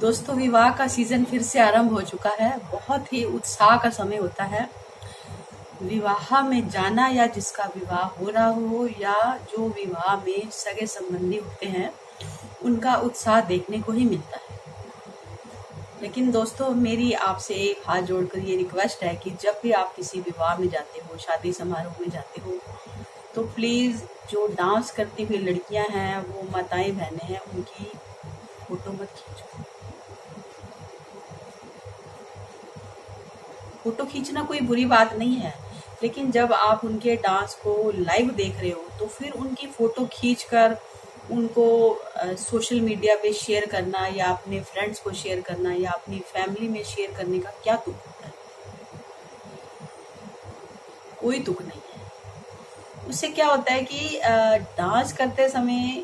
दोस्तों, विवाह का सीजन फिर से आरंभ हो चुका है। बहुत ही उत्साह का समय होता है विवाह में जाना, या जिसका विवाह हो रहा हो या जो विवाह में सगे संबंधी होते हैं उनका उत्साह देखने को ही मिलता है। लेकिन दोस्तों, मेरी आपसे एक हाथ जोड़कर ये रिक्वेस्ट है कि जब भी आप किसी विवाह में जाते हो, शादी समारोह में जाते हो, तो प्लीज़ जो डांस करती हुई लड़कियां हैं, वो माताएं बहनें हैं, उनकी फोटो मत खींचो। फोटो खींचना कोई बुरी बात नहीं है, लेकिन जब आप उनके डांस को लाइव देख रहे हो तो फिर उनकी फोटो खींचकर उनको सोशल मीडिया पे शेयर करना, या अपने फ्रेंड्स को शेयर करना, या अपनी फैमिली में शेयर करने का क्या तुक होता है? कोई तुक नहीं है। उससे क्या होता है कि डांस करते समय,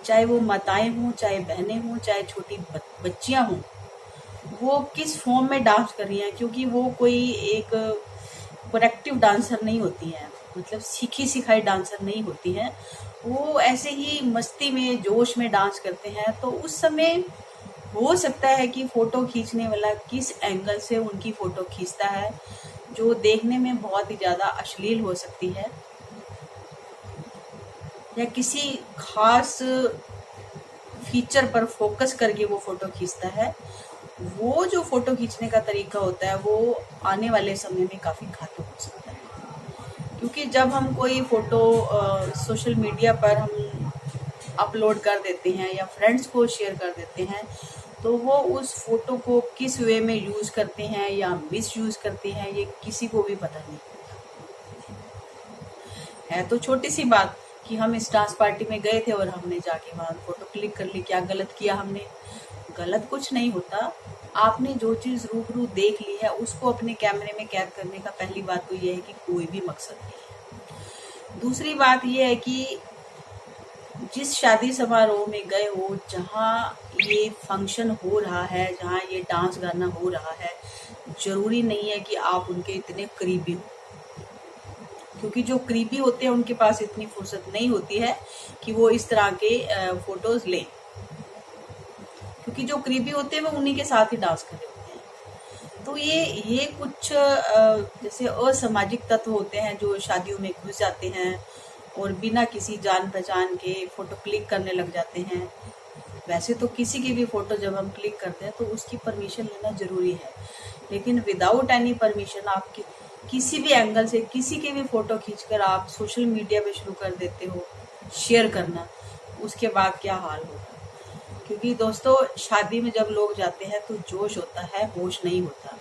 चाहे वो माताएं हों, चाहे बहनें हों, चाहे छोटी बच्चियां हों, वो किस फॉर्म में डांस कर रही हैं, क्योंकि वो कोई एक प्रोडक्टिव डांसर नहीं होती हैं, मतलब सीखी सिखाई डांसर नहीं होती हैं। वो ऐसे ही मस्ती में, जोश में डांस करते हैं। तो उस समय हो सकता है कि फोटो खींचने वाला किस एंगल से उनकी फोटो खींचता है, जो देखने में बहुत ही ज्यादा अश्लील हो सकती है, या किसी खास फीचर पर फोकस करके वो फोटो खींचता है। वो जो फोटो खींचने का तरीका होता है वो आने वाले समय में काफी घातक हो सकता है, क्योंकि जब हम कोई फोटो सोशल मीडिया पर हम अपलोड कर देते हैं या फ्रेंड्स को शेयर कर देते हैं, तो वो उस फोटो को किस वे में यूज करते हैं या मिस यूज करते हैं, ये किसी को भी पता नहीं है। तो छोटी सी बात कि हम इस डांस पार्टी में गए थे और हमने जाके वहां फोटो क्लिक कर ली, क्या गलत किया हमने? गलत कुछ नहीं होता। आपने जो चीज रूबरू देख ली है उसको अपने कैमरे में कैद करने का पहली बात तो ये है कि कोई भी मकसद नहीं है। दूसरी बात ये है कि जिस शादी समारोह में गए हो, जहाँ ये फंक्शन हो रहा है, जहाँ ये डांस गाना हो रहा है, जरूरी नहीं है कि आप उनके इतने करीबी हो, क्योंकि जो करीबी होते हैं उनके पास इतनी फुर्सत नहीं होती है कि वो इस तरह के फोटोज लें, क्योंकि जो करीबी होते हैं वो उन्हीं के साथ ही डांस कर रहे होते हैं। तो ये कुछ जैसे असामाजिक तत्व होते हैं जो शादियों में घुस जाते हैं और बिना किसी जान पहचान के फोटो क्लिक करने लग जाते हैं। वैसे तो किसी की भी फोटो जब हम क्लिक करते हैं तो उसकी परमिशन लेना जरूरी है, लेकिन विदाउट एनी परमिशन आप किसी भी एंगल से किसी की भी फोटो खींचकर आप सोशल मीडिया पे शुरू कर देते हो शेयर करना, उसके बाद क्या हाल होगा? क्योंकि दोस्तों, शादी में जब लोग जाते हैं तो जोश होता है, होश नहीं होता।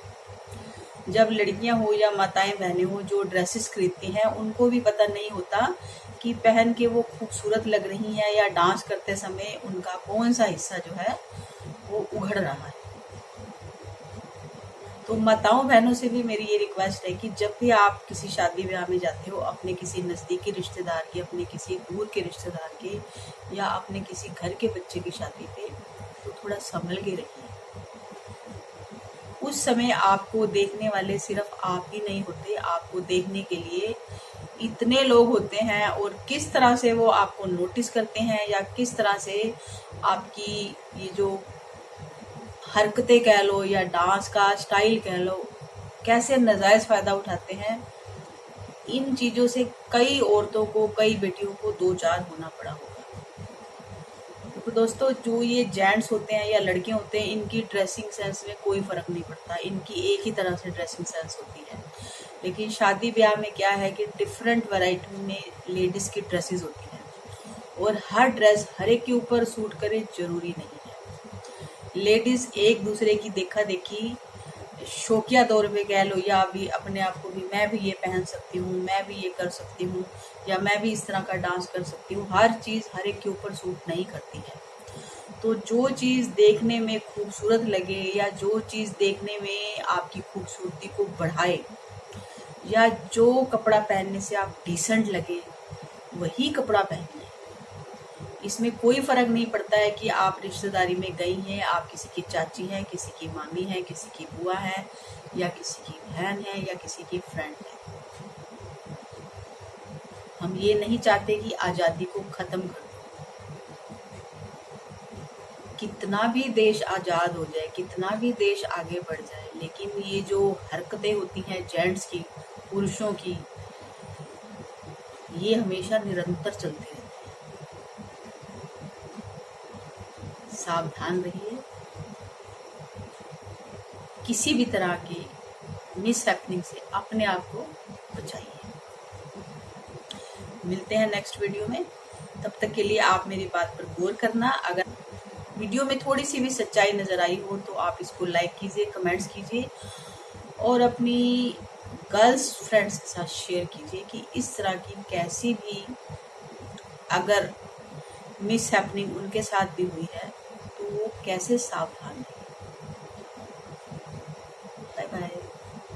जब लड़कियां हो या माताएं बहनें हो जो ड्रेसेस खरीदती हैं, उनको भी पता नहीं होता कि पहन के वो खूबसूरत लग रही हैं या डांस करते समय उनका कौन सा हिस्सा जो है वो उघड़ रहा है। तो माताओं बहनों से भी मेरी ये रिक्वेस्ट है कि जब भी आप किसी शादी ब्याह में जाते हो, अपने किसी नज़दीकी रिश्तेदार की, अपने किसी दूर के रिश्तेदार के, या अपने किसी घर के बच्चे की शादी पे, तो थोड़ा संभल के रहिए। उस समय आपको देखने वाले सिर्फ आप ही नहीं होते, आपको देखने के लिए इतने लोग होते हैं, और किस तरह से वो आपको नोटिस करते हैं या किस तरह से आपकी ये जो हरकतें कह लो या डांस का स्टाइल कह लो, कैसे नाजायज फायदा उठाते हैं। इन चीजों से कई औरतों को, कई बेटियों को दो चार होना पड़ा होगा। तो दोस्तों, जो ये जेंट्स होते हैं या लड़के होते हैं, इनकी ड्रेसिंग सेंस में कोई फर्क नहीं पड़ता, इनकी एक ही तरह से ड्रेसिंग सेंस होती है। लेकिन शादी ब्याह में क्या है कि डिफरेंट वैरायटी में लेडीज की ड्रेसेस होती हैं, और हर ड्रेस हर एक के ऊपर सूट करे जरूरी नहीं है। लेडीज एक दूसरे की देखा देखी, शौकिया दौर पे कह लो, या अभी अपने आप को भी, मैं भी ये पहन सकती हूँ, मैं भी ये कर सकती हूँ, या मैं भी इस तरह का डांस कर सकती हूँ, हर चीज हर एक के ऊपर सूट नहीं करती है। तो जो चीज देखने में खूबसूरत लगे, या जो चीज देखने में आपकी खूबसूरती को बढ़ाए, या जो कपड़ा पहनने से आप डिसेंट लगे, वही कपड़ा पहनिए। इसमें कोई फर्क नहीं पड़ता है कि आप रिश्तेदारी में गई हैं, आप किसी की चाची हैं, किसी की मामी है, किसी की बुआ है, या किसी की बहन है, या किसी की फ्रेंड है। हम ये नहीं चाहते कि आजादी को खत्म कर दो, कितना भी देश आज़ाद हो जाए, कितना भी देश आगे बढ़ जाए, लेकिन ये जो हरकतें होती हैं जेंट्स की, पुरुषों की, ये हमेशा निरंतर चलती रहती है। सावधान रहिए, किसी भी तरह की मिस हैपनिंग से अपने आप को बचाइए। मिलते हैं नेक्स्ट वीडियो में, तब तक के लिए आप मेरी बात पर गौर करना। अगर वीडियो में थोड़ी सी भी सच्चाई नज़र आई हो तो आप इसको लाइक कीजिए, कमेंट्स कीजिए और अपनी गर्ल्स फ्रेंड्स के साथ शेयर कीजिए कि इस तरह की कैसी भी अगर मिस हैपनिंग उनके साथ भी हुई है तो वो कैसे सावधान